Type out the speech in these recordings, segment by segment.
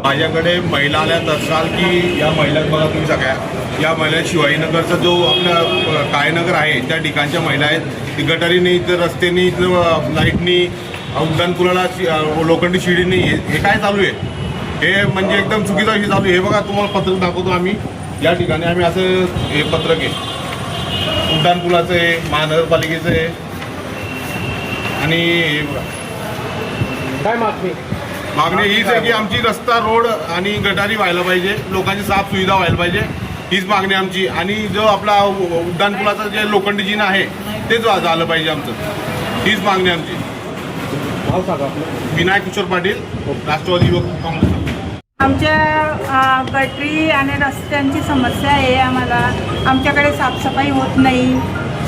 माझ्याकडे महिला आल्या तत्काल की या महिला बघा तुम्ही सगळ्या या महिला शिवाजीनगरचा जो आपला काळेनगर आहे त्या ठिकाणच्या महिला आहेत. ती गटारीने इथं रस्त्याने इथं लाईटनी उड्डाणपुलाला लोखंडी शिडीने हे काय चालू आहे हे म्हणजे एकदम चुकीचं हे चालू आहे. हे बघा तुम्हाला पत्रक दाखवतो आम्ही या ठिकाणी आम्ही असं हे पत्रक आहे उड्डाणपुलाचं आहे महानगरपालिकेचं आहे आणि हे बघा काय मागणी हीच आहे की आमची रस्ता रोड आणि गटारी व्हायला पाहिजे लोकांची साफ सुविधा व्हायला पाहिजे हीच मागणी आमची. आणि जो आपला उड्डाणपुलाचं जे लोखंडी जिना आहे तेच झालं पाहिजे आमचं हीच मागणी आमची. विनायक किशोर पाटील राष्ट्रवादी युवक काँग्रेस. आमच्या गटरी आणि रस्त्यांची समस्या आहे. आम्हाला आमच्याकडे साफसफाई होत नाही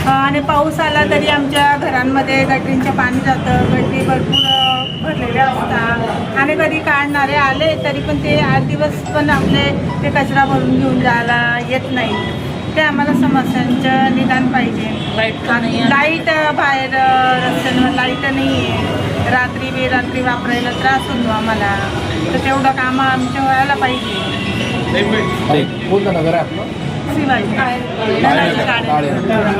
आणि पाऊस आला तरी आमच्या घरांमध्ये गटरींचं पाणी जातं. गटरी भरपूर भरलेल्या असतात आणि कधी काढणारे आले तरी पण ते 8 दिवस पण आपले ते कचरा भरून घेऊन जायला येत नाही. ते आम्हाला समस्यांचं निदान पाहिजे. लाईट बाहेर रस्त्यांवर लाईट नाही आहे. रात्री बेरात्री वापरायला त्रास होतो आम्हाला तर तेवढं काम आमच्या व्हायला पाहिजे. कोणतं नगर आहे आपलं?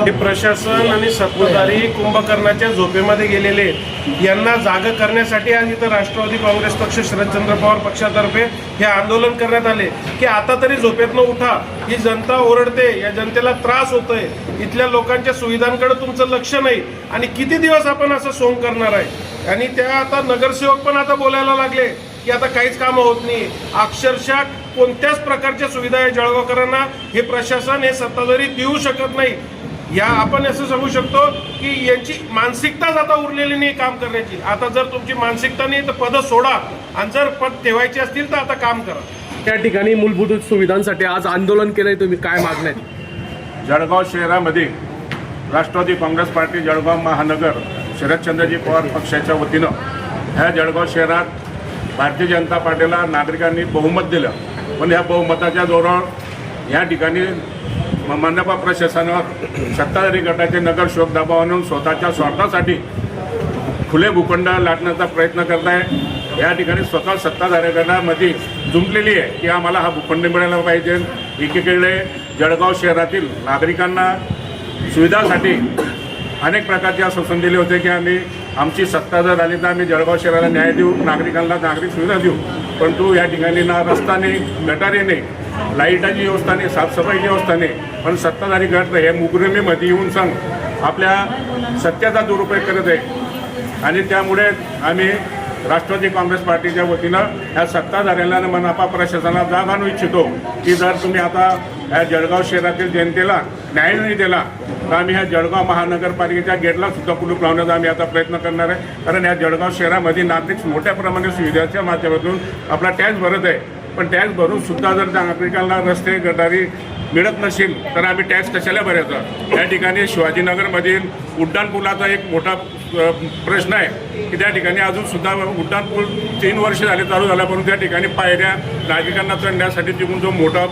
हे प्रशासन आणि सत्ताधारी कुंभकर्णाच्या झोपेमध्ये गेलेले आहेत. यांना जाग करण्यासाठी आज इथं राष्ट्रवादी काँग्रेस पक्ष शरदचंद्र पवार पक्षातर्फे हे आंदोलन करण्यात आले की आता तरी झोपेतनं उठा. ही जनता ओरडते, या जनतेला त्रास होतोय, इथल्या लोकांच्या सुविधांकडे तुमचं लक्ष नाही आणि किती दिवस आपण असं सोंग करणार आहे. आणि त्या आता नगरसेवक पण आता बोलायला लागले की आता काहीच कामं होत नाही. अक्षरशः कोणत्याच प्रकारच्या सुविधा या जळगावकरांना हे प्रशासन हे सत्ताधारी देऊ शकत नाही. या आपण असं सांगू शकतो की यांची मानसिकताच आता उरलेली नाही काम करण्याची. आता जर तुमची मानसिकता नाही तर पद सोडा आणि जर पद ठेवायचे असतील तर आता काम करा. त्या ठिकाणी मूलभूत सुविधांसाठी आज आंदोलन केलंय तुम्ही, काय मागण्या? जळगाव शहरामध्ये राष्ट्रवादी काँग्रेस पार्टी जळगाव महानगर शरदचंद्रजी पवार पक्षाच्या वतीनं ह्या जळगाव शहरात भारतीय जनता पार्टीला नागरिकांनी बहुमत दिलं. पण ह्या बहुमताच्या जोरावर या ठिकाणी मनपा प्रशासनावर सत्ताधारी गटाचे नगरसेवक दबाव आणून स्वतःच्या स्वार्थासाठी खुले भूखंड लाटण्याचा प्रयत्न करत आहे. या ठिकाणी स्वतः सत्ताधारी गटामध्ये जुंपलेली आहे की आम्हाला हा भूखंड मिळाला पाहिजे. एकीकडे जळगाव शहरातील नागरिकांना सुविधासाठी अनेक प्रकारचे आश्वासन दिले होते की आमची सत्ता जर आली तर आम्ही जळगाव शहराला न्याय देऊ, नागरिकांना नागरिक सुविधा देऊ. परंतु या ठिकाणी ना रस्ता नाही, गटारी नाही, लाईटाची व्यवस्था नाही, साफसफाईची व्यवस्था नाही. पण सत्ताधारी गट हे मुकरमीमध्ये येऊन सांग आपल्या सत्तेचा दुरुपयोग करत आहे. आणि त्यामुळे आम्ही राष्ट्रवादी काँग्रेस पार्टीच्या वतीनं ह्या सत्ताधाऱ्यांना मनपा प्रशासनाला जाग आणू इच्छितो की जर तुम्ही आता ह्या जळगाव शहरातील जनतेला न्याय नाही दिला तर आम्ही ह्या जळगाव महानगरपालिकेच्या गेटला सुद्धा कुलूप लावण्याचा आम्ही आता प्रयत्न करणार आहे. कारण ह्या जळगाव शहरामध्ये नागरिक मोठ्या प्रमाणात सुविधाच्या माध्यमातून आपला टॅक्स भरत आहे. पण टॅक्स भरून सुद्धा जर नागरिकांना रस्ते गटारी मिळत नसेल तर आम्ही टॅक्स कशाला भरायचा. या ठिकाणी शिवाजीनगरमधील उड्डाणपुलाचा एक मोठा प्रश्न आहे की त्या ठिकाणी अजूनसुद्धा उड्डाणपूल 3 वर्ष झाले चालू झाला, परंतु त्या ठिकाणी पायऱ्या नागरिकांना चढण्यासाठी तिकडून जो मोठा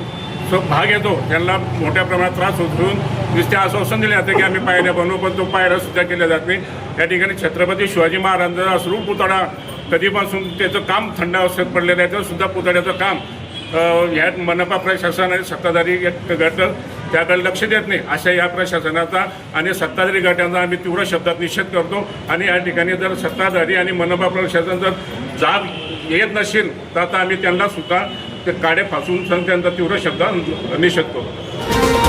भाग येतो त्यांना मोठ्या प्रमाणात त्रास होऊन नुसते आश्वासन दिले जाते की आम्ही पायऱ्या बनवू, पण तो पायऱ्या सुद्धा केल्या जात नाही. त्या ठिकाणी छत्रपती शिवाजी महाराजांचा अश्रू पुतळा कधीपासून त्याचं काम थंड अवस्थेत पडलेलं आहे, त्याचं सुद्धा पुतळ्याचं काम ह्या मनपा प्रशासन आणि सत्ताधारी गट त्याकडे लक्ष देत नाही. अशा या प्रशासनाचा आणि सत्ताधारी गटांचा आम्ही तीव्र शब्दात निषेध करतो. आणि या ठिकाणी जर सत्ताधारी आणि मनपा प्रशासन जर जाग येत नसेल तर आता आम्ही त्यांना सुद्धा ते काडे फासून त्यांचा तीव्र शब्दात निषेध करतो.